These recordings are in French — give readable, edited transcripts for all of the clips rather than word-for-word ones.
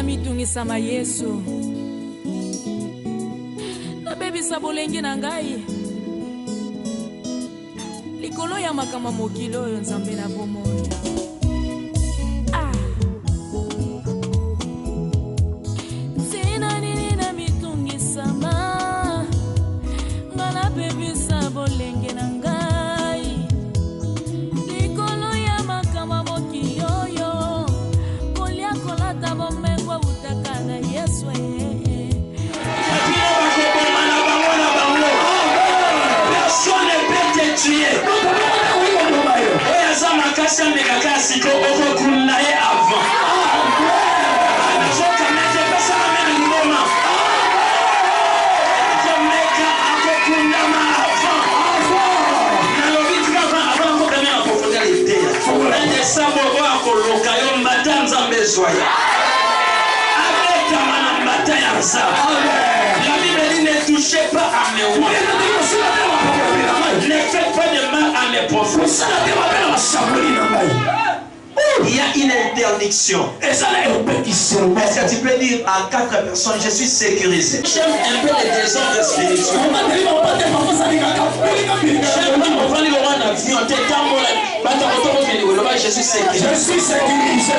mitungisa Yesu nabebisa bolenge na ngai likolo ya makama mokili oyo Nzambe na bomoi. Sina nini na mitungisa ngana bebisa bolenge na ngai likolo ya makama mokili oyo kolia kolata bomengwa utakana Yesu personne ne peut te tuer. Et Azama Kassan de Kakasi, tu as kundaye avant. La Bible dit ne touchez pas à mes rois. Ne faites pas de mal à mes prophètes. Il y a une interdiction. Est-ce que tu peux dire à 4 personnes, je suis sécurisé? J'aime un peu les désordres spirituels. J'aime pas mon frère, il aura un avion. Je suis sécurisé. Je suis sécurisé.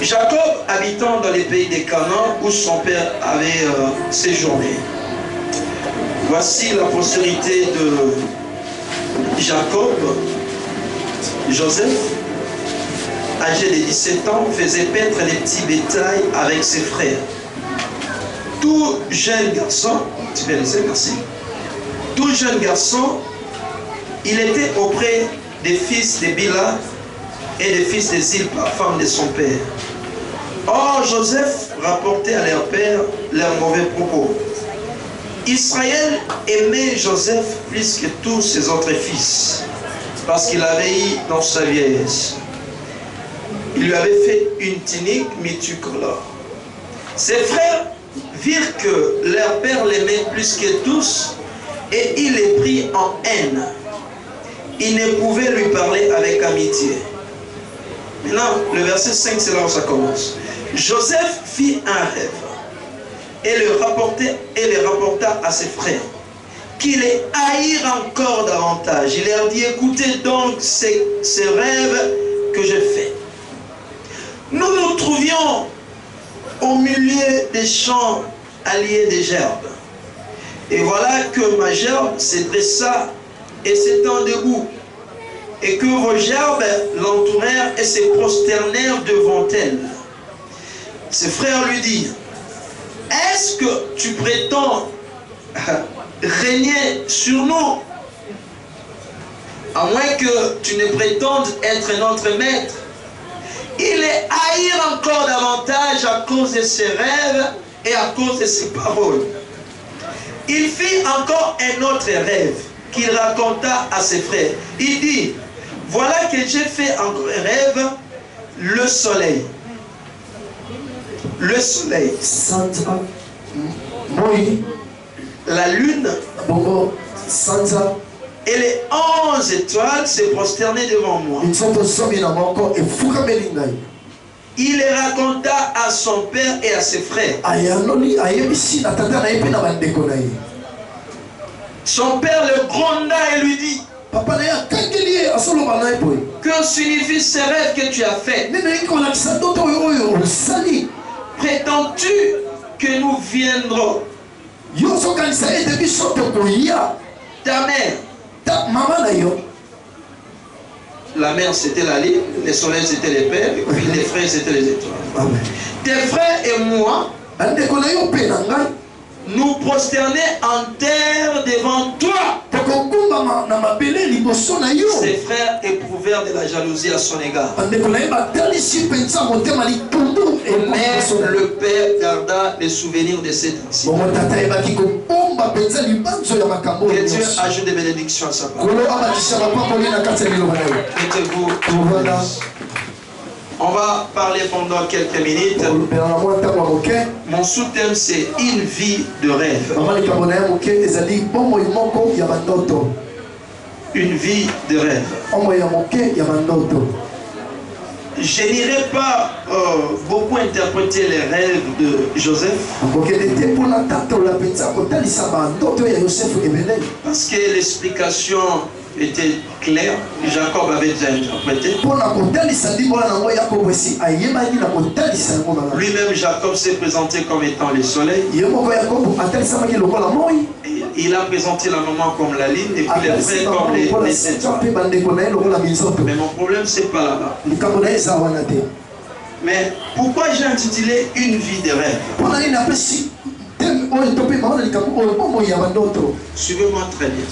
Jacob habitant dans les pays des Canaan où son père avait séjourné. Voici la postérité de Jacob. Joseph, âgé de 17 ans, faisait paître les petits bétails avec ses frères. Tout jeune garçon, tu peux laisser, merci. Tout jeune garçon, il était auprès des fils de Bila et des fils de Zilpa, femme de son père. Or, Joseph rapportait à leur père leurs mauvais propos. Israël aimait Joseph plus que tous ses autres fils, parce qu'il avait eu dans sa vieillesse. Il lui avait fait une tunique multicolore. Ses frères virent que leur père l'aimait plus que tous, et il les prit en haine. Ils ne pouvaient lui parler avec amitié. Maintenant, le verset 5, c'est là où ça commence. Joseph fit un rêve et le rapporta à ses frères, qui les haïrent encore davantage. Il leur dit, écoutez donc ces rêves que je fais. Nous nous trouvions au milieu des champs alliés des gerbes. Et voilà que ma gerbe se dressa et s'étend debout, et que vos gerbes l'entourèrent et se prosternèrent devant elle. Ses frères lui dirent, est-ce que tu prétends régner sur nous, à moins que tu ne prétendes être notre maître? Il les haïr encore davantage à cause de ses rêves et à cause de ses paroles. Il fit encore un autre rêve qu'il raconta à ses frères. Il dit, voilà que j'ai fait encore un rêve, le soleil, la lune et les 11 étoiles se prosternaient devant moi. Il les raconta à son père et à ses frères. Son père le gronda et lui dit, que signifient ces rêves que tu as faits? Prétends-tu que nous viendrons? Ta mère, La mer c'était la lune, les soleils c'était les pères, et puis les frères c'était les étoiles. Amen. Tes frères et moi, nous prosterner en terre devant toi. Ses frères éprouvèrent de la jalousie à son égard. Mais le père garda les souvenirs de cet incident. Que Dieu ajoute des bénédictions à sa part. Mettez-vous. On va parler pendant quelques minutes. Mon sous-thème c'est une vie de rêve. Une vie de rêve. Je n'irai pas beaucoup interpréter les rêves de Joseph. Parce que l'explication était claire. Jacob avait déjà interprété. Lui-même, Jacob s'est présenté comme étant le soleil. Il a présenté la maman comme la lune et puis les frères comme les étoiles. Mais mon problème, c'est pas là-bas. Mais pourquoi j'ai intitulé une vie de rêve? Suivez-moi très bien.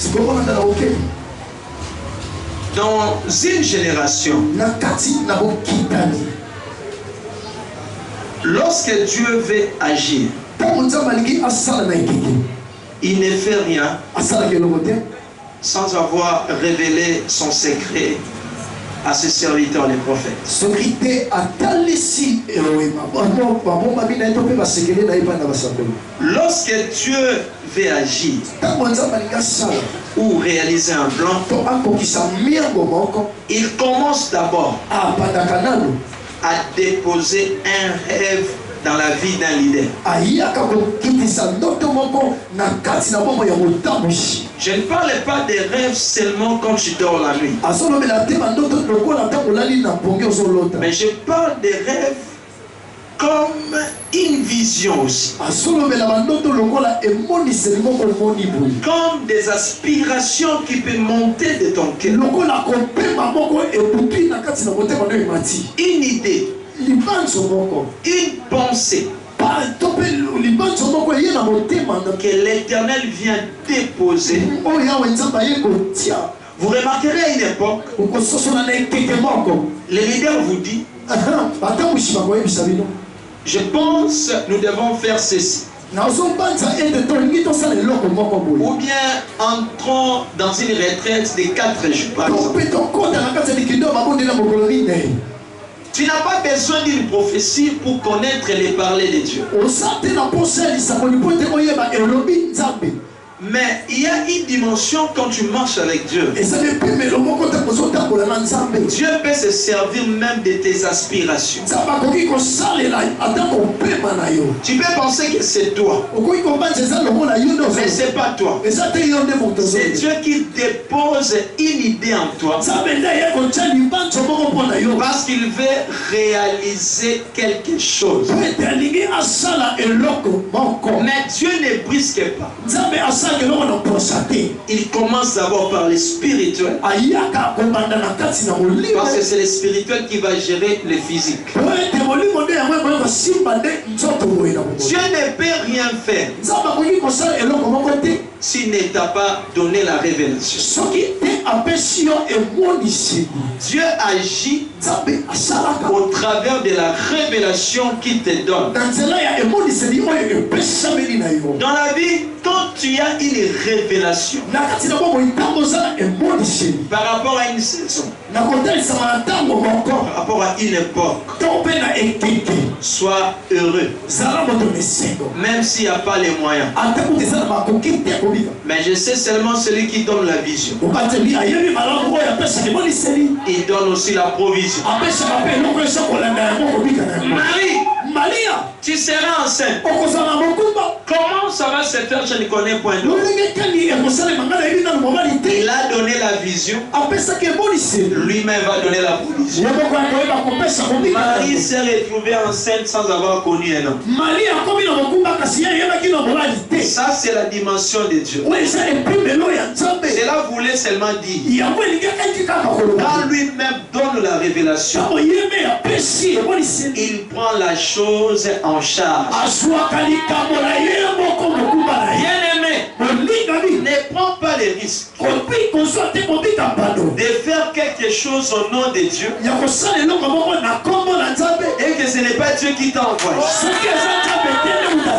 Dans une génération, lorsque Dieu veut agir, il ne fait rien sans avoir révélé son secret à ses serviteurs les prophètes. Lorsque Dieu veut agir ou réaliser un plan, il commence d'abord à déposer un rêve dans la vie d'un leader. Je ne parle pas des rêves seulement quand tu dors la nuit. Mais je parle des rêves comme une vision aussi. Comme des aspirations qui peuvent monter de ton cœur. Une idée. Une pensée que l'Éternel vient déposer. Vous remarquerez à une époque, le leader vous dit, je pense nous devons faire ceci. Ou bien entrons dans une retraite de 4 jours par exemple. Tu n'as pas besoin d'une prophétie pour connaître les parler de Dieu. Mais il y a une dimension quand tu marches avec Dieu. Dieu peut se servir même de tes aspirations. Tu peux penser que c'est toi. Mais ce n'est pas toi. C'est Dieu qui dépose une idée en toi. Parce qu'il veut réaliser quelque chose. Mais Dieu ne brisque pas. Il commence d'abord par le spirituel. Parce que c'est le spirituel qui va gérer le physique. Dieu ne peut rien faire s'il ne t'a pas donné la révélation. Dieu agit au travers de la révélation qu'il te donne. Dans la vie, quand tu as une révélation par rapport à une saison, par rapport à une époque, sois heureux. Même s'il n'y a pas les moyens. Mais je sais seulement celui qui donne la vision. Il donne aussi la provision. tu seras enceinte. Comment ça va se faire? Je ne connais point d'autre. Il a donné la vision. Lui-même va donner la provision. Marie s'est retrouvée enceinte sans avoir connu un homme. Ça, c'est la dimension de Dieu. Cela voulait seulement dire, quand lui-même donne la révélation, il prend la chose en charge. Bien-aimé, ne prends pas les risques de faire quelque chose au nom de Dieu et que ce n'est pas Dieu qui t'a envoyé.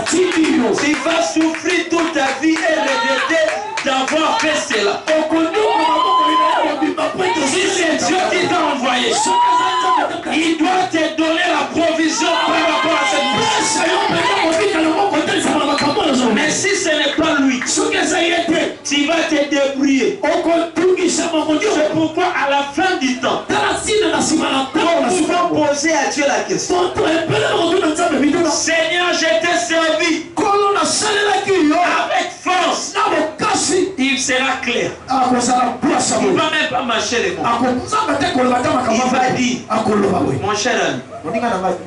Tu vas souffrir toute ta vie et regretter d'avoir fait cela. Si c'est Dieu qui t'a envoyé, il doit te donner la provision par rapport à cette personne. Mais si ce n'est pas lui, tu vas te débrouiller. C'est pourquoi à la fin du temps, nous pouvons poser à Dieu la question. Seigneur, je t'ai servi avec force. Il sera clair. Il ne va même pas marcher les mots. Il va dire, mon cher ami,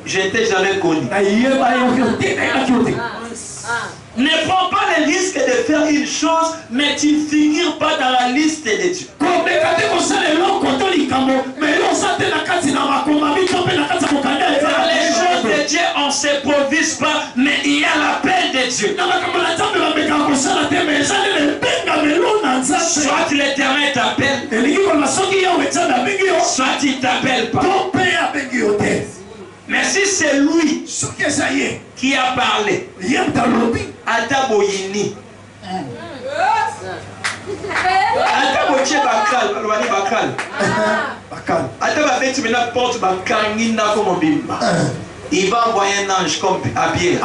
je ne t'ai jamais connu. Ne prends pas le risque de faire une chose, mais tu ne figures pas dans la liste de Dieu. Dans les choses de Dieu, on ne s'improvise pas, mais il y a l'appel de Dieu. Soit l'Éternel t'appelle, soit il ne t'appelle pas. Mais si c'est lui qui a parlé, Ataboyini, Ataboche Bakal, Atababeti Mena porte Bakangina comme Bimba. Il va envoyer un ange comme à Pierre.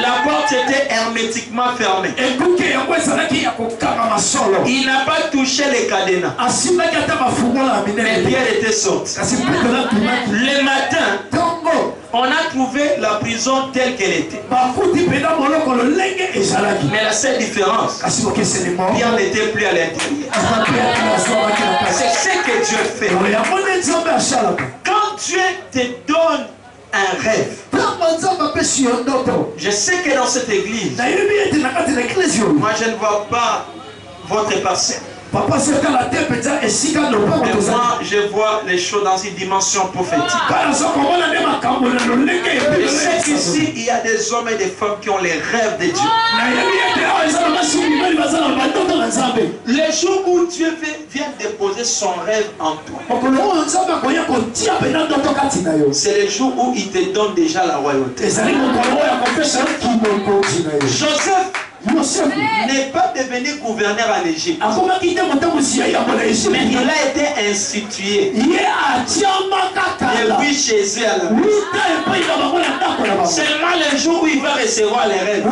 La porte était hermétiquement fermée. Il n'a pas touché les cadenas. Mais Pierre était sorti. Le matin, on a trouvé la prison telle qu'elle était. Mais la seule différence, Pierre n'était plus à l'intérieur. C'est ce que Dieu fait. Quand Dieu te donne un rêve, je sais que dans cette église, moi je ne vois pas votre parcelle. Mais moi, je vois les choses dans une dimension prophétique. Je sais qu'ici, il y a des hommes et des femmes qui ont les rêves de Dieu. Le jour où Dieu vient déposer son rêve en toi, c'est le jour où il te donne déjà la royauté. Joseph n'est pas devenu gouverneur en Égypte, mais il a été institué depuis Jésus à la maison. Seulement le jour où il va recevoir les rêves,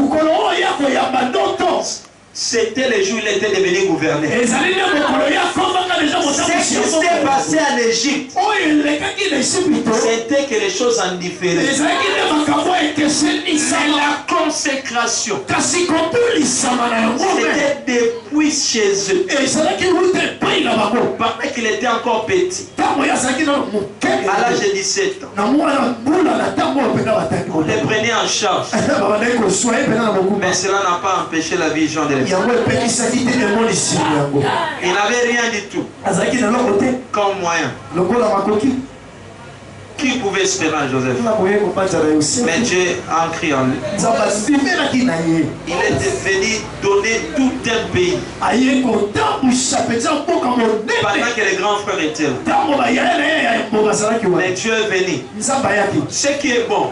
c'était le jour où il était devenu gouverneur. Ce qui s'est passé en Égypte, c'était que les choses en différaient. C'est la consécration. C'était depuis chez eux. Parce qu'il était encore petit. À l'âge de 17 ans. On les prenait en charge. Mais cela n'a pas empêché la vision de l'Église. Il n'avait rien du tout comme moyen. Qui pouvait espérer en Joseph? Mais Dieu a écrit en lui. Il est venu donner tout un pays. Pendant que les grands frères étaient là. Mais Dieu est venu. Ce qui est bon,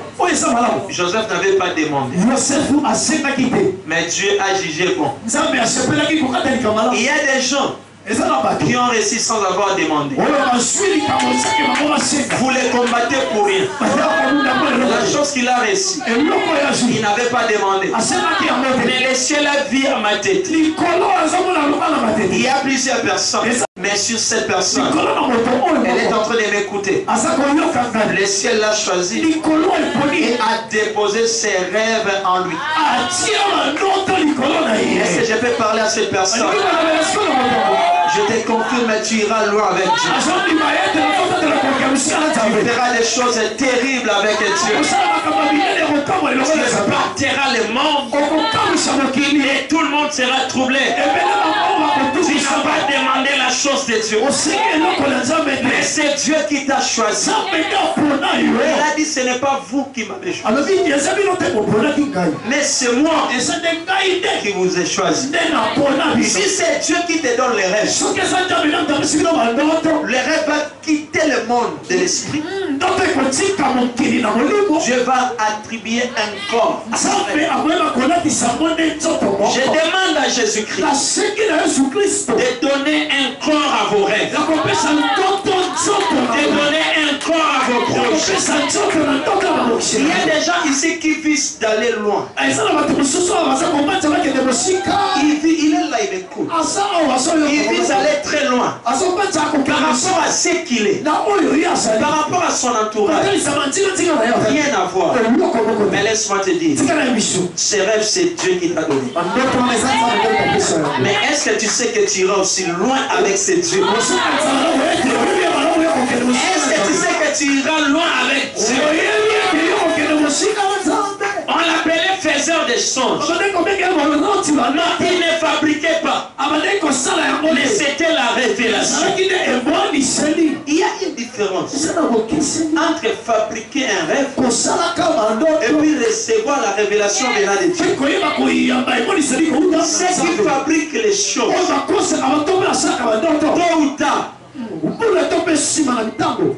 Joseph n'avait pas demandé. Mais Dieu a jugé bon. Il y a des gens qui ont réussi sans avoir demandé. vous les combattez pour rien. La chose qu'il a reçue, il n'avait pas demandé. Mais le ciel a vu à ma tête. Il y a plusieurs personnes. Mais sur cette personne, elle est en train de m'écouter. Le ciel l'a choisi et a déposé ses rêves en lui. Est-ce que je peux parler à cette personne? Je te confirme, tu iras loin avec Dieu. Tu feras des choses terribles avec Dieu. Tu partiras le monde et tout le monde sera troublé. Tu n'as pas demandé la chose de Dieu. Mais c'est Dieu qui t'a choisi. Il a dit, ce n'est pas vous qui m'avez choisi. Mais c'est moi qui vous ai choisi. Si c'est Dieu qui te donne les rêves, le rêve va quitter le monde de l'esprit. Dieu va attribuer un corps. Je demande à Jésus-Christ de donner un corps à vos rêves, de donner un corps à vos projets. Il y a des gens ici qui visent d'aller loin. Il est là, il écoute. Il vise aller très loin par rapport à ce qu'il est, par rapport à son entourage. Rien à voir. Mais laisse-moi te dire, ces rêves, c'est Dieu qui t'a donné. Mais est-ce que tu sais que tu iras aussi loin avec ces dieux? Est-ce que tu sais que tu iras loin avec Dieu? On l'appelait faiseur des songes. Non, il ne fabriquait pas. Mais c'était la révélation. Il y a une différence entre fabriquer un rêve et puis recevoir la révélation venant de Dieu. Ceux qui fabriquent les choses, tôt ou tard,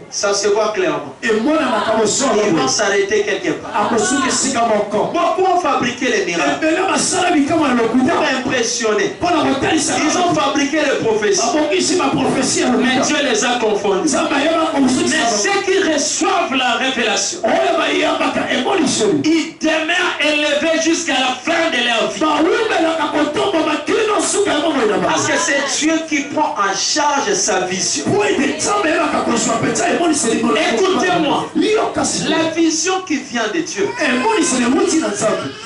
ça se voit clairement. Ils vont s'arrêter quelque part. Beaucoup ont fabriqué les miracles pour impressionner. Ils ont fabriqué les prophéties, mais Dieu les a confondus. Mais ceux qui reçoivent la révélation, ils demeurent élevés jusqu'à la fin de leur vie. Parce que c'est Dieu qui prend en charge sa vision. Écoutez-moi, la vision qui vient de Dieu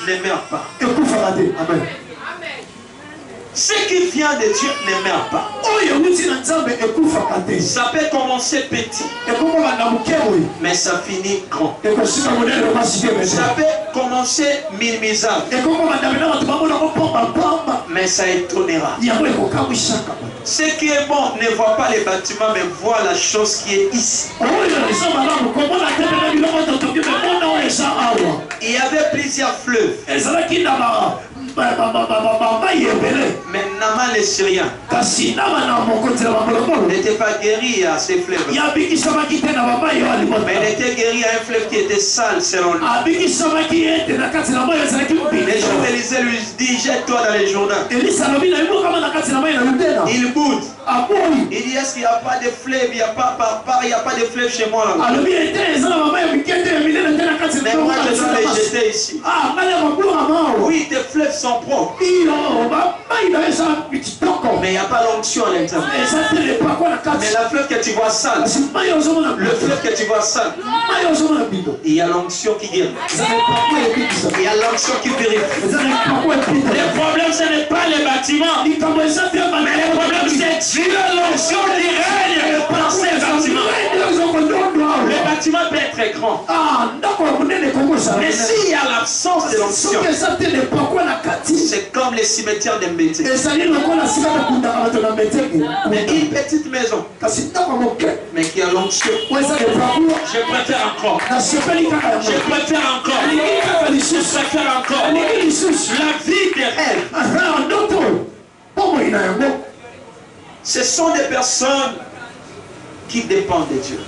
ne meurt pas. Amen. Ce qui vient de Dieu ne meurt pas. Ça peut commencer petit, mais ça finit grand. Ça peut commencer minimisable, mais ça étonnera. Ce qui est bon ne voit pas les bâtiments, mais voit la chose qui est ici. Il y avait plusieurs fleuves. Mais Naaman le Syrien n'était pas guéri à ces fleuves. Mais il était guéri à un fleuve qui était sale selon lui. Les gens d'Élisée lui disent, jette-toi dans les Jourdains. Il boude. Il dit, est-ce qu'il n'y a pas de fleuve? Il n'y a pas de fleuve chez moi là. Mais moi je dois les jeter ici. Oui, tes fleuves sont propres. Mais il n'y a pas l'onction à l'intérieur. Mais la fleuve que tu vois sale, le fleuve que tu vois sale, il y a l'onction qui guérit. Il y a l'onction qui purifie. Le problème ce n'est pas les bâtiments, mais le problème c'est Dieu, l'onction qui règne dans ces bâtiments. Le bâtiment peut être très grand, mais s'il y a l'absence de l'onction, c'est comme les cimetières de Mbete. Mais une petite maison, mais qui a l'onction, je préfère encore. Je préfère encore. Je préfère encore. La vie des rêves. Ce sont des personnes qui dépendent de Dieu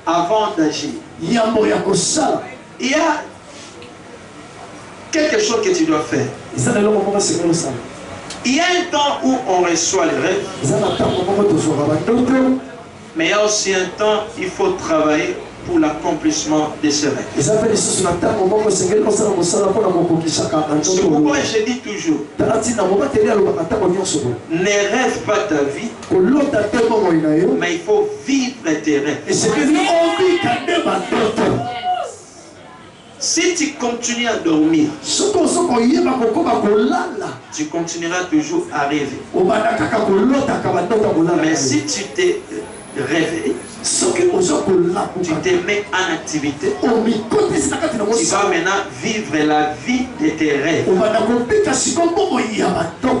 avant d'agir. Il y a quelque chose que tu dois faire. Il y a un temps où on reçoit les rêves, mais il y a aussi un temps où il faut travailler pour l'accomplissement de ces rêves. C'est pourquoi je dis toujours, ne rêve pas ta vie, mais il faut vivre tes rêves. Si tu continues à dormir, tu continueras toujours à rêver. Mais si tu t'es réveillé, tu te mets en activité, tu vas maintenant vivre la vie de tes rêves.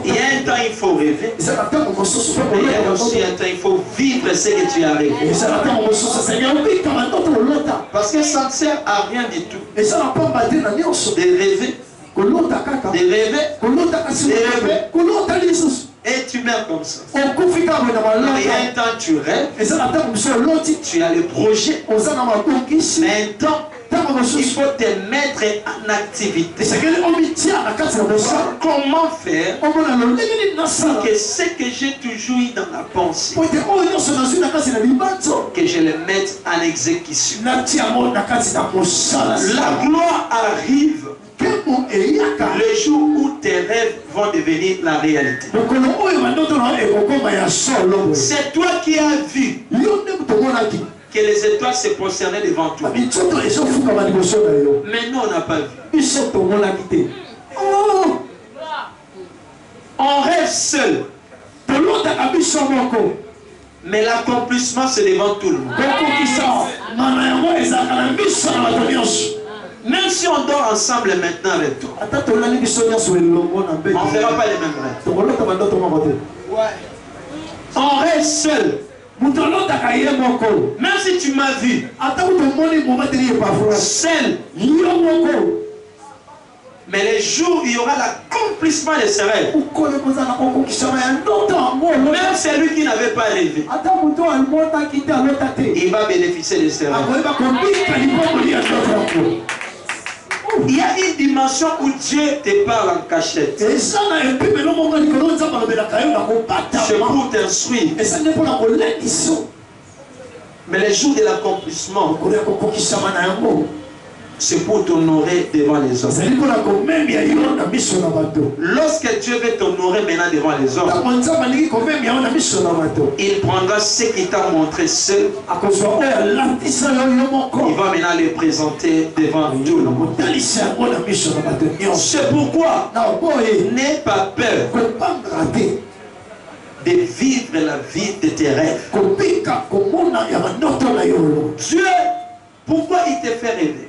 Il y a un temps il faut rêver, mais il y a aussi un temps il faut vivre ce que tu as rêvé. Parce que ça ne sert à rien du tout de rêver, et tu meurs comme ça. Il y a un temps tu rêves, tu as le projet, mais un temps il faut te mettre en activité. Comment faire pour que ce que j'ai toujours eu dans la pensée, que je le mette en exécution. La gloire arrive le jour où tes rêves vont devenir la réalité. C'est toi qui as vu que les étoiles se prosternaient devant toi. Mais nous, on n'a pas vu. On rêve seul. Mais l'accomplissement, c'est devant tout le monde. Même si on dort ensemble maintenant avec toi, on ne fera pas les mêmes rêves. On rêve seul. Même si tu m'as vu seul, mais les jours où il y aura l'accomplissement de ses rêves, même celui qui n'avait pas rêvé, il va bénéficier de ses rêves. Il y a une dimension où Dieu te parle en cachette. C'est pour t'instruire. Mais les jours de l'accomplissement, c'est pour t'honorer devant les hommes. Lorsque Dieu veut t'honorer maintenant devant les hommes, il prendra ce qu'il t'a montré seul. Il va maintenant les présenter devant tout le monde. C'est pourquoi n'aie pas peur de vivre la vie de tes rêves. Dieu, pourquoi il te fait rêver?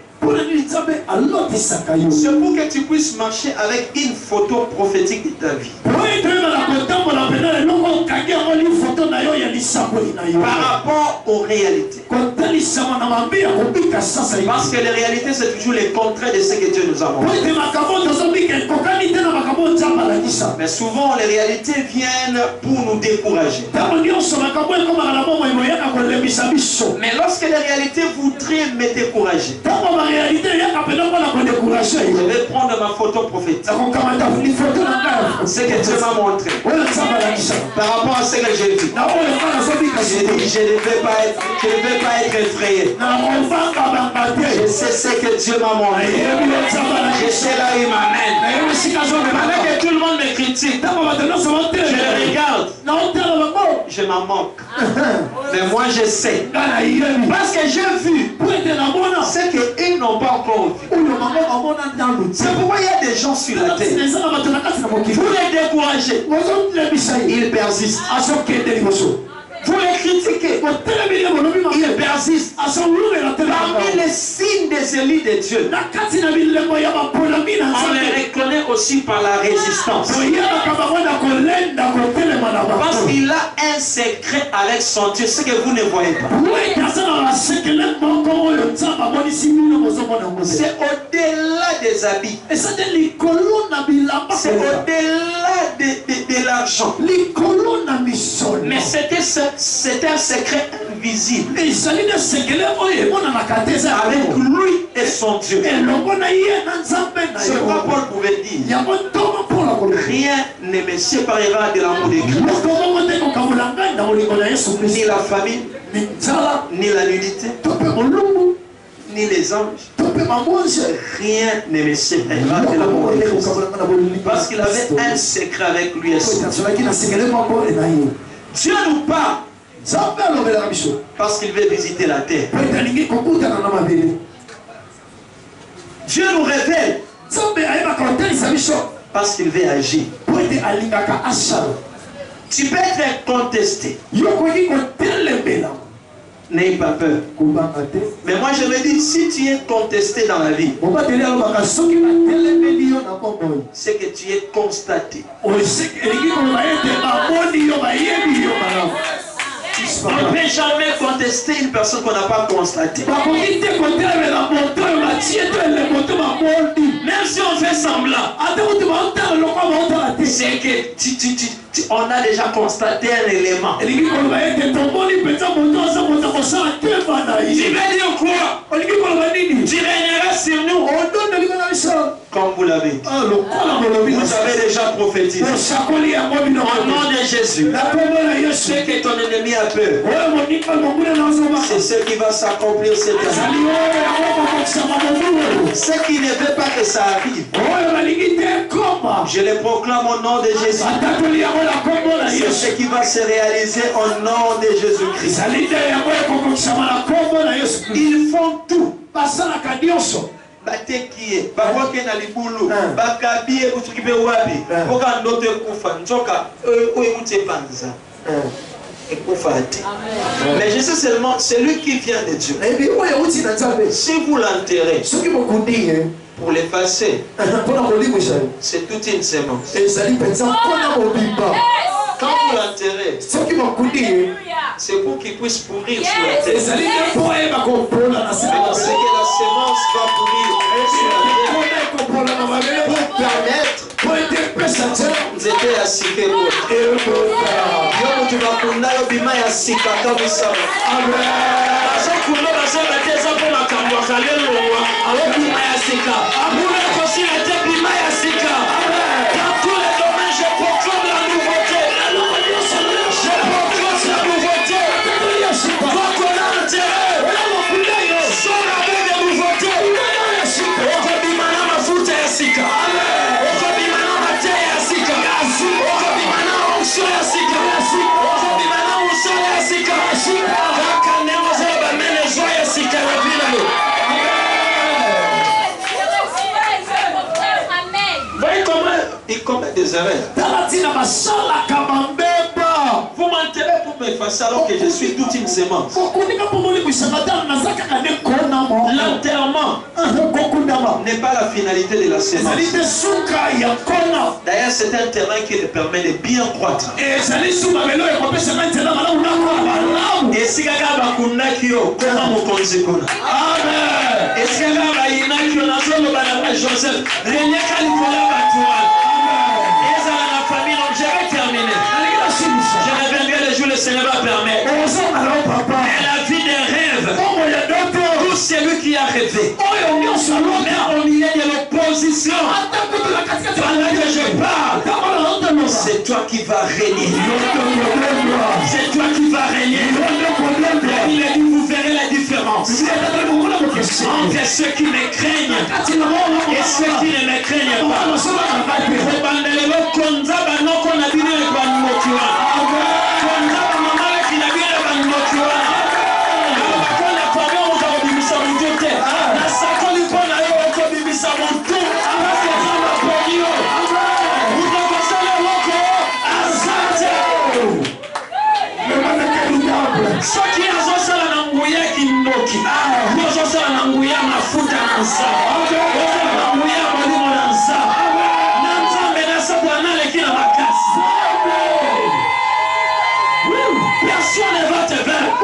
C'est pour que tu puisses marcher avec une photo prophétique de ta vie. Par rapport aux réalités. Parce que les réalités, c'est toujours le contraire de ce que Dieu nous a montré. Mais souvent, les réalités viennent pour nous décourager. Mais lorsque les réalités voudraient me décourager, je vais prendre ma photo prophétique. Ce que Dieu m'a montré. Par rapport à ce que j'ai vu. Je ne vais pas être effrayé. Je sais ce que Dieu m'a montré. Je sais là où il m'amène. Pendant que tout le monde me critique, je le regarde. Je m'en moque. Mais moi je sais. Parce que j'ai vu ce qu'ils n'ont pas encore vu. C'est pourquoi il y a des gens sur la terre. Vous les découragez. Ils persistent. Vous les critiquez. Ils persistent. Parmi les signes des élus de Dieu, on les reconnaît aussi par la résistance. Parce qu'il a un secret avec son Dieu, ce que vous ne voyez pas. C'est au-delà des habits. C'est au-delà des et l'argent. Mais c'était un secret invisible. Avec lui et son Dieu. C'est quoi Paul pouvait dire. Rien ne me séparera de l'amour de Christ. Ni la famille, ni la nudité, ni les anges. Rien ne me séparera de l'amour de Christ. Parce qu'il avait un secret avec lui et son Dieu. Dieu nous parle parce qu'il veut visiter la terre. Dieu nous révèle parce qu'il veut agir. Tu peux être contesté. N'ayez pas peur. Mais moi je me dis, si tu es contesté dans la vie, c'est que tu es constaté. On ne peut jamais contester une personne qu'on n'a pas constatée. Même si on fait semblant, c'est que on a déjà constaté un élément. Tu veux dire quoi? Tu régneras sur nous comme vous l'avez dit. Vous avez déjà prophétisé. Au nom de Jésus, ce que ton ennemi a peur, c'est ce qui va s'accomplir cette année. Ce qui ne veut pas que ça arrive, je le proclame au nom de Jésus. C'est ce qui va se réaliser au nom de Jésus-Christ. Ils font tout. Batekie, bawoke na libulu, bakabie kutukibe wapi, oka ndoto ekufa, nzoka oyemuti panza. Mais je sais seulement celui qui vient de Dieu. Si vous l'enterrez pour l'effacer, c'est toute une sémence. Quand vous l'enterrez, c'est pour qu'il puisse pourrir sur la terre. Mais c'est que la sémence va pourrir sur la terre pour permettre vous étiez à Sika. Tu vas pour la bima ya Sika comme ça. Dans tous les domaines, je proclame la nouveauté. Je proclame la nouveauté. Quoi qu'on a enterré, sort avec des nouveautés. Okobimana mafuta ya Sika. Okobimana mate ya Sika. Okobimana onction ya Sika. Okobimana onction ya Sika. Kakanemo zeba mene joie ya Sika na vila yo. Voyez comment il commet des erreurs. Vous m'enterrez pour m'effacer alors que je suis toute une sémence. L'enterrement n'est pas la finalité de la sémence. D'ailleurs, c'est un terrain qui le permet de bien croître. Et si Joseph, je vais terminer. Je reviendrai le jour où le Seigneur va permettre. Elle a vu des rêves. Tout celui qui a rêvé. Mais au milieu de l'opposition, pendant que je parle, c'est toi qui vas régner. C'est toi qui vas régner. Il a dit, vous verrez la différence entre ceux qui me craignent et ceux qui ne me craignent pas. Soki azosala na nguya kindoki, azosala na nguya mafuta na nsa, azosala na nguya molimo na nsa, na nzambe na satana leki na makasi. Personne ne va te vaincre.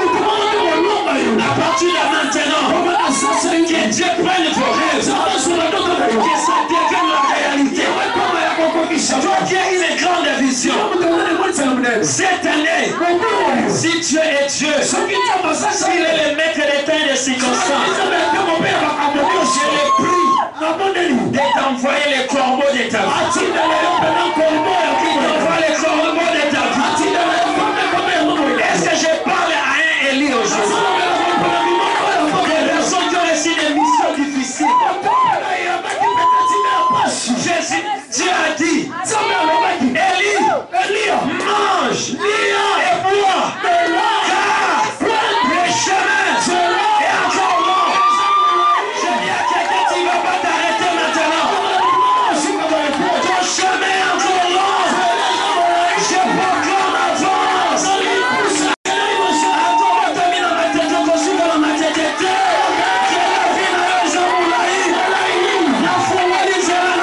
À partir de maintenant, que Dieu prenne vos rêves, que ça devienne la réalité. Toi qui as une grande vision, Cette année, si Dieu est Dieu, s'il est le maître des temps et des circonstances, je l'ai pris de t'envoyer les corbeaux de ta vie. Qui t'envoie les corbeaux de ta vie. Est-ce que je parle à un Élie aujourd'hui? Des personnes qui ont reçu des missions difficiles. Dieu a dit, Élie, mange et bois, car le chemin est encore long. Je dis à quelqu'un, tu ne vas pas t'arrêter maintenant. Ton chemin est encore long. Je proclame avance. Attends, on termine dans ma tête, on consulte dans ma tête. Je la vie dans les gens pour la vie. La formalisée là.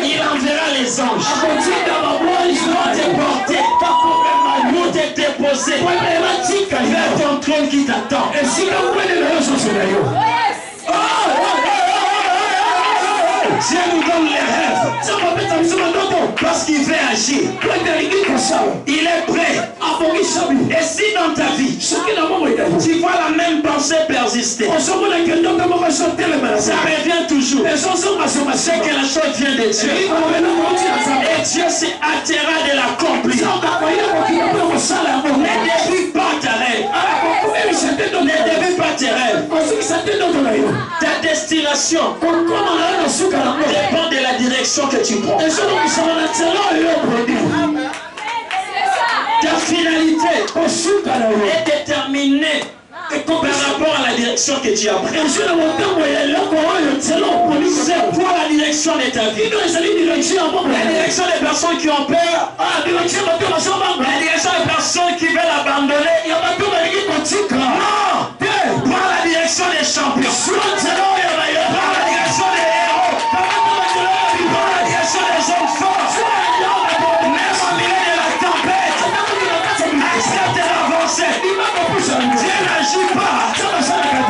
Il enverra les anges. Ils vont te porter pour te déposer vers ton trône qui t'attend. Dieu nous donne les rêves parce qu'il veut agir. Il est prêt. Et si dans ta vie tu vois la même pensée persister, ça revient toujours. C'est que la chose vient de Dieu. Et Dieu s'est atterré de l'accomplir. Ne débute pas ta rêve. Ne débute pas tes rêves. Ta destination dépend de la direction que tu prends. Ta finalité est déterminée par rapport à la direction que tu as prise. C'est quoi la direction de ta vie? La direction des personnes qui ont peur. La direction des personnes qui veulent abandonner. Non! Prends la direction des champions. Prends la direction des héros. Prends la direction des hommes forts. Même au milieu de la tempête, accepte d'avancer. Dieu n'agit pas.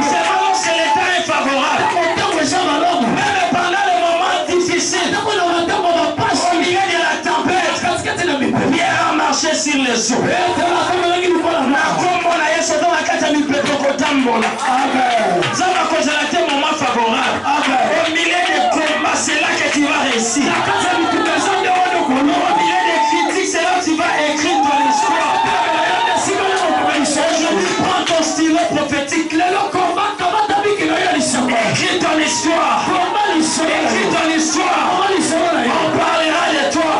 C'est lorsque l'état est favorable. Même pendant les moments difficiles, au milieu de la tempête, Pierre a marché sur les eaux. Moment favorable. Au milieu des combats, c'est là que tu vas réussir. Au milieu des critiques, c'est là que tu vas écrire ton histoire. Aujourd'hui, prends ton stylo prophétique. Écris ton histoire. Écris ton histoire. On parlera de toi.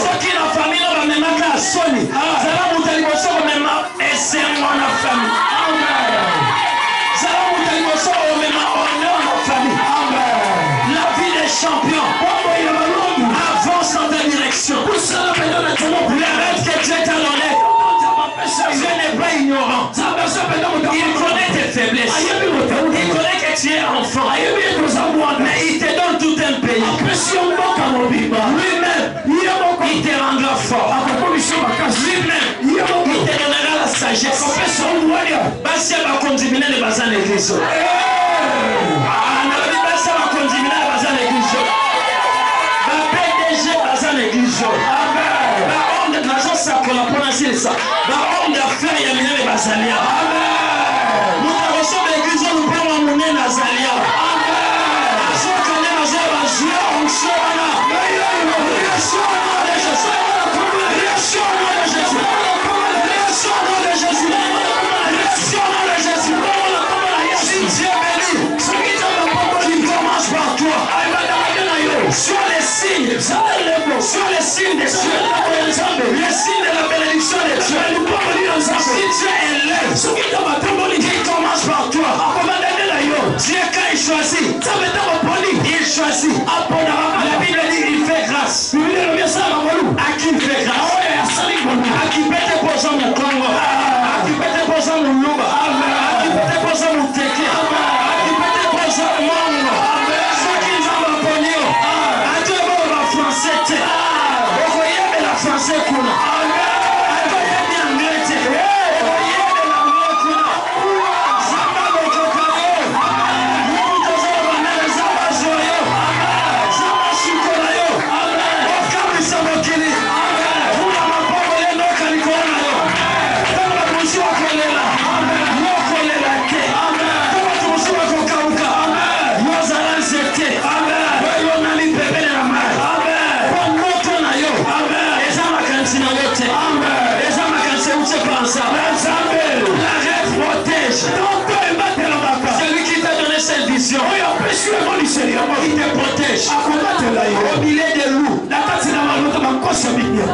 Ceux qui dans la famille n'ont pas même qu'à Sony. Ça va vous dire que même et c'est moi la famille. La vie des champions avance dans ta direction. Le rêve que Dieu t'a donné, Dieu n'est pas ignorant. Il connaît tes faiblesses. Il connaît que tu es enfant. Mais il te donne tout un pays. Lui-même, il te rendra fort. Lui-même, il te donnera la sagesse. Bassia va continuer les bazar l'église. Homme d'affaires, il y a les Basalia. Nous avons l'église, nous prenons mon nez Nazalia. Si Dieu bénit, qui commence par toi. cieux. Sur les signes des cieux. Les signes de la bénédiction des cieux. Si Dieu est l'œil, il commence par toi. Dieu quand il choisit, il choisit. La Bible dit il fait grâce. À qui il fait grâce? À qui peut te poser mon Congo? À qui peut te poser mon Luba? À qui peut te poser mon Teke? À qui peut te poser mon Mongo? Ceux qui ont ma pognon. À Dieu va français. Vous voyez la français qu'on a.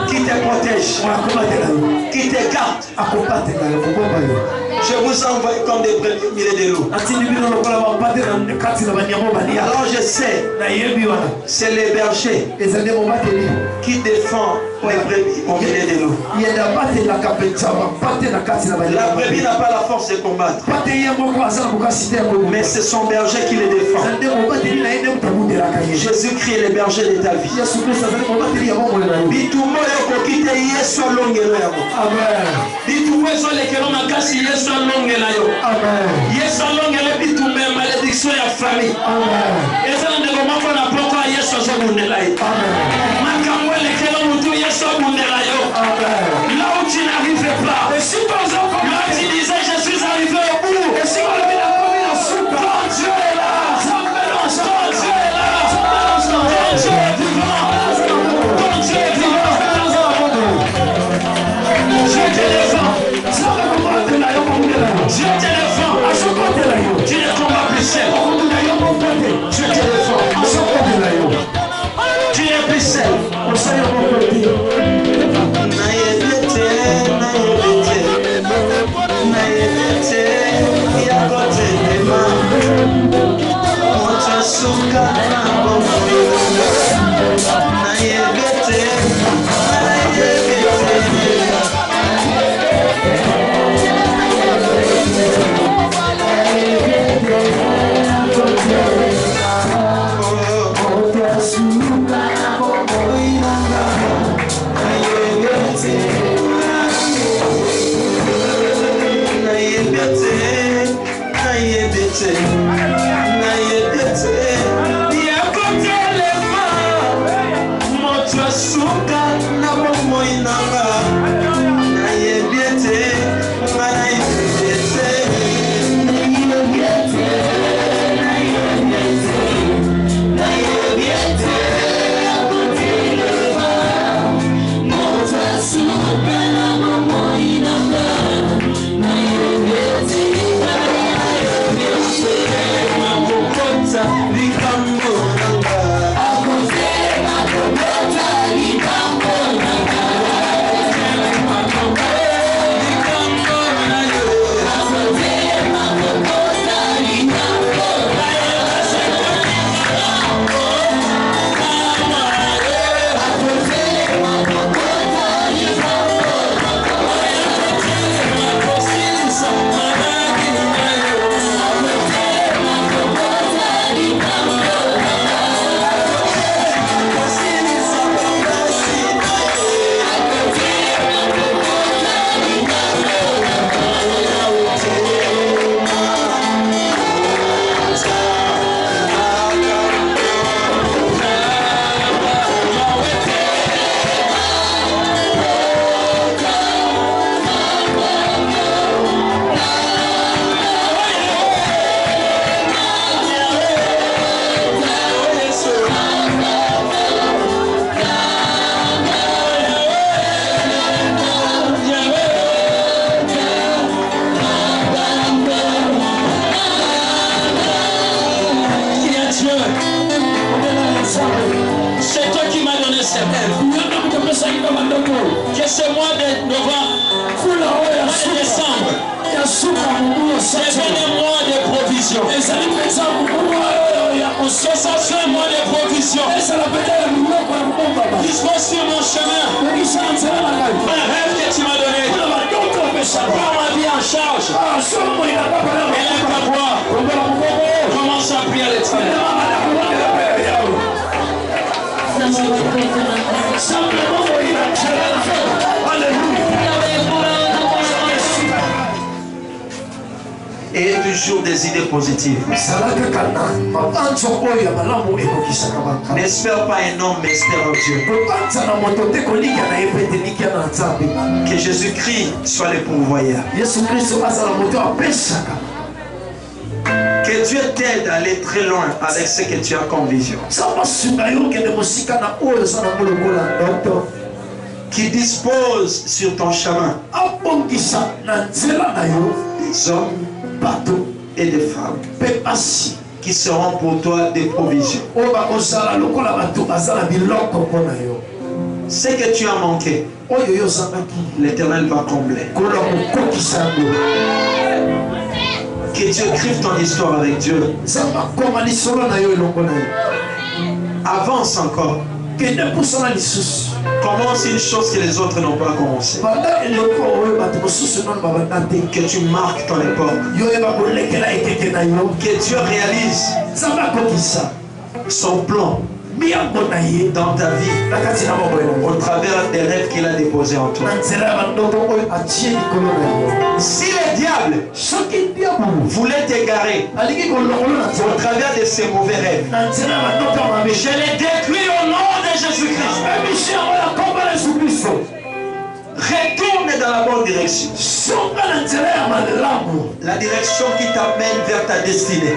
Qui te protège au milieu des loups, qui te protège, qui te garde. Je vous envoie comme des brebis au milieu des loups. Alors je sais, c'est les bergers qui défendent les brebis au milieu des loups. La brebis n'a pas la force de combattre, mais c'est son berger qui les défend. Jésus-Christ est le berger de ta vie. Malédiction et famille. Là où tu n'arrives pas, là tu disais je suis arrivé au bout. Quand Dieu est là, quand Dieu est là, quand Dieu est vivant, quand Dieu est vivant, Dieu te défend. Dieu te défend. Tu ne combats plus seul. Dieu te défend. Tu n'es plus seul. septembre. Que ce mois de novembre, mois de décembre, c'est un mois de provision. Que ça soit un mois de provision. Dispose sur mon chemin. Un rêve que tu m'as donné. Prends ma vie en charge. Élève ta voix. Commence à prier à l'Éternel. Et toujours des idées positives. N'espère pas un homme, mais espère en Dieu. Que Jésus-Christ soit le pourvoyeur. Que Dieu t'aide à aller très loin avec ce que tu as comme vision. Qui dispose sur ton chemin des hommes, bateaux et des femmes qui seront pour toi des provisions. Ce que tu as manqué, l'Éternel va combler. Que Dieu écrive ton histoire avec Dieu. Avance encore. Commence une chose que les autres n'ont pas commencé. Que tu marques ton époque. Que Dieu réalise son plan dans ta vie au travers des rêves qu'il a déposés en toi. Si le diable voulait t'égarer au travers de ces mauvais rêves, je les détruis au nom de Jésus-Christ. Retourne dans la bonne direction. La direction qui t'amène vers ta destinée.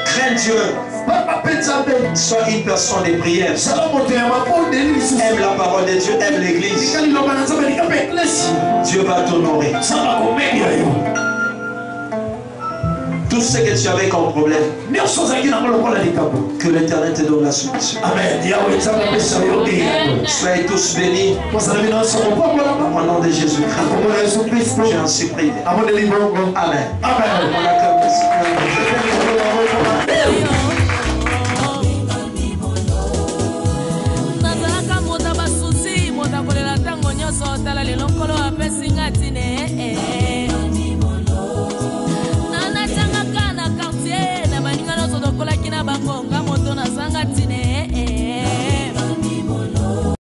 Crains Dieu. Sois une personne de prière. Aime la parole de Dieu, aime l'église. Dieu va t'honorer. Tout ce que tu avais comme problème, que l'Éternel te donne la solution. Amen. Soyez tous bénis. Au nom de Jésus-Christ, j'en suis privé. Amen. Amen. Bangonga moto na sanga tine